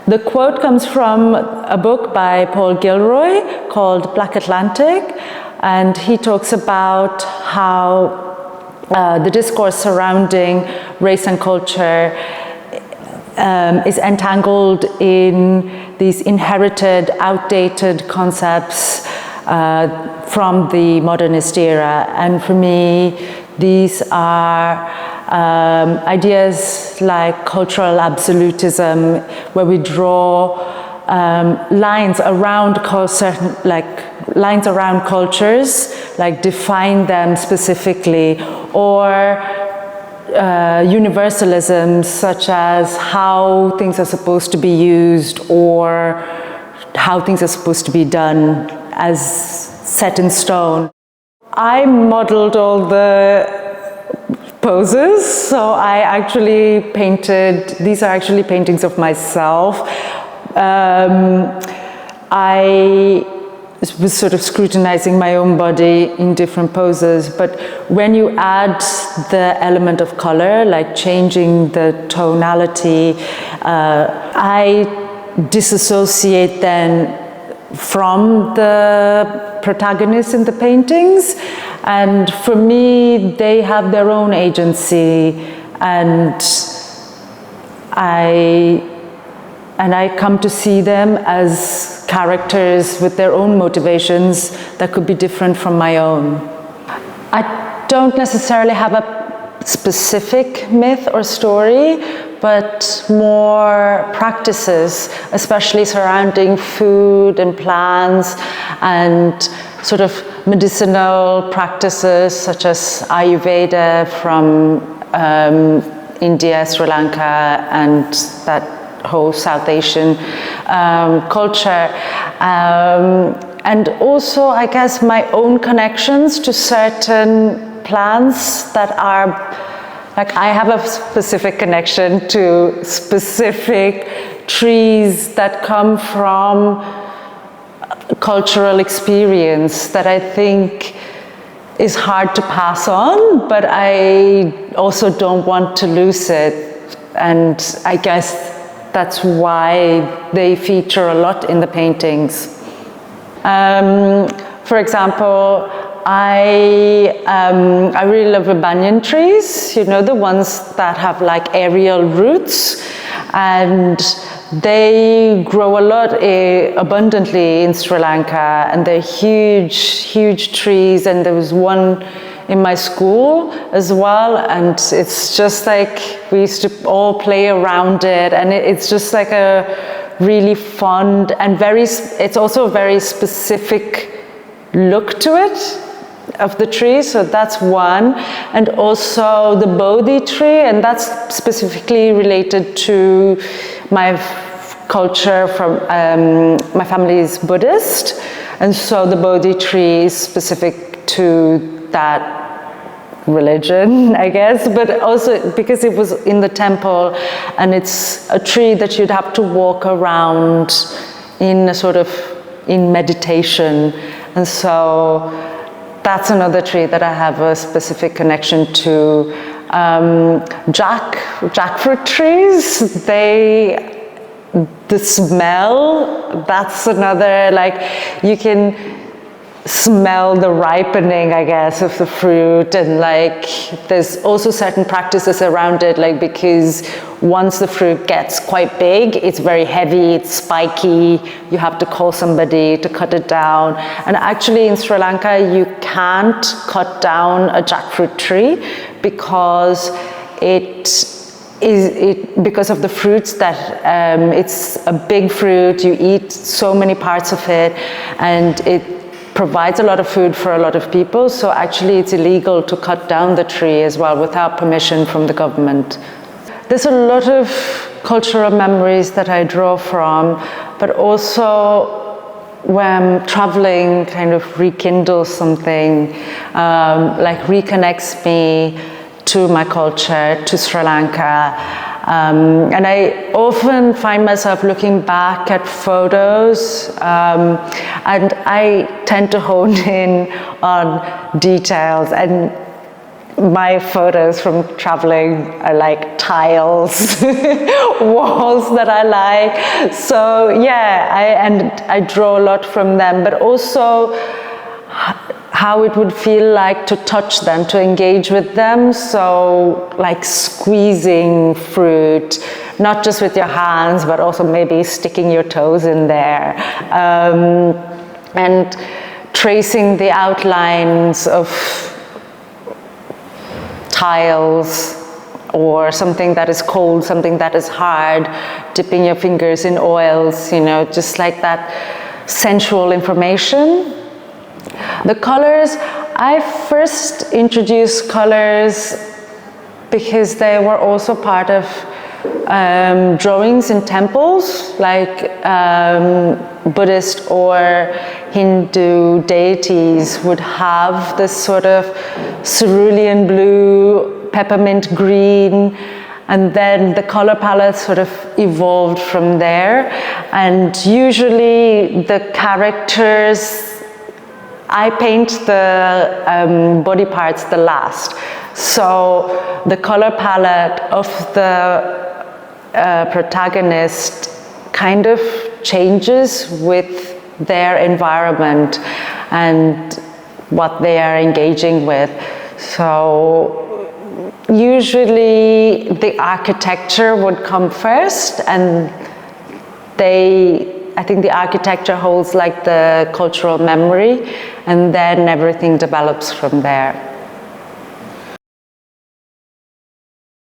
The quote comes from a book by Paul Gilroy called Black Atlantic, and he talks about how the discourse surrounding race and culture is entangled in these inherited, outdated concepts from the modernist era. And for me, these are ideas like cultural absolutism, where we draw lines around certain, lines around cultures, like define them specifically, or universalisms such as how things are supposed to be used or how things are supposed to be done as set in stone. I modeled all the poses, so I actually painted, these are actually paintings of myself. I was sort of scrutinizing my own body in different poses, but when you add the element of color, like changing the tonality, I disassociate then from the protagonists in the paintings, and for me they have their own agency, and I come to see them as characters with their own motivations that could be different from my own. I don't necessarily have a specific myth or story, but more practices, especially surrounding food and plants and sort of medicinal practices such as Ayurveda from India, Sri Lanka, and that whole South Asian culture, and also I guess my own connections to certain plants that are, like, I have a specific connection to specific trees that come from cultural experience that I think is hard to pass on, but I also don't want to lose it, and I guess that's why they feature a lot in the paintings. For example, I really love the banyan trees, you know, the ones that have like aerial roots, and they grow a lot abundantly in Sri Lanka, and they're huge, huge trees, and there was one in my school as well, and it's just like we used to all play around it, and it's just like a really fun and it's also a very specific look to it of the tree, so that's one. And also the Bodhi tree, and that's specifically related to my culture. From my family is Buddhist, and so the Bodhi tree is specific to that religion, I guess, but also because it was in the temple, and it's a tree that you'd have to walk around in a sort of in meditation, and so that's another tree that I have a specific connection to. Jackfruit trees, the smell, that's another, like, you can smell the ripening, I guess, of the fruit, and like there's also certain practices around it, like, because once the fruit gets quite big, it's very heavy, it's spiky, you have to call somebody to cut it down. And actually in Sri Lanka you can't cut down a jackfruit tree because because of the fruits that it's a big fruit, you eat so many parts of it, and it provides a lot of food for a lot of people, so actually it's illegal to cut down the tree as well without permission from the government. There's a lot of cultural memories that I draw from, but also when traveling kind of rekindles something, like reconnects me to my culture, to Sri Lanka. And I often find myself looking back at photos, and I tend to hone in on details, and my photos from traveling are like tiles, walls that I like. So yeah, I draw a lot from them, but also how it would feel like to touch them, to engage with them. So like squeezing fruit, not just with your hands, but also maybe sticking your toes in there. And tracing the outlines of tiles or something that is cold, something that is hard, dipping your fingers in oils, you know, just like that sensual information. The colors, I first introduced colors because they were also part of drawings in temples, like Buddhist or Hindu deities would have this sort of cerulean blue, peppermint green, and then the color palette sort of evolved from there. And usually the characters, I paint the body parts the last. So the color palette of the protagonist kind of changes with their environment and what they are engaging with. So usually the architecture would come first, and I think the architecture holds like the cultural memory, and then everything develops from there.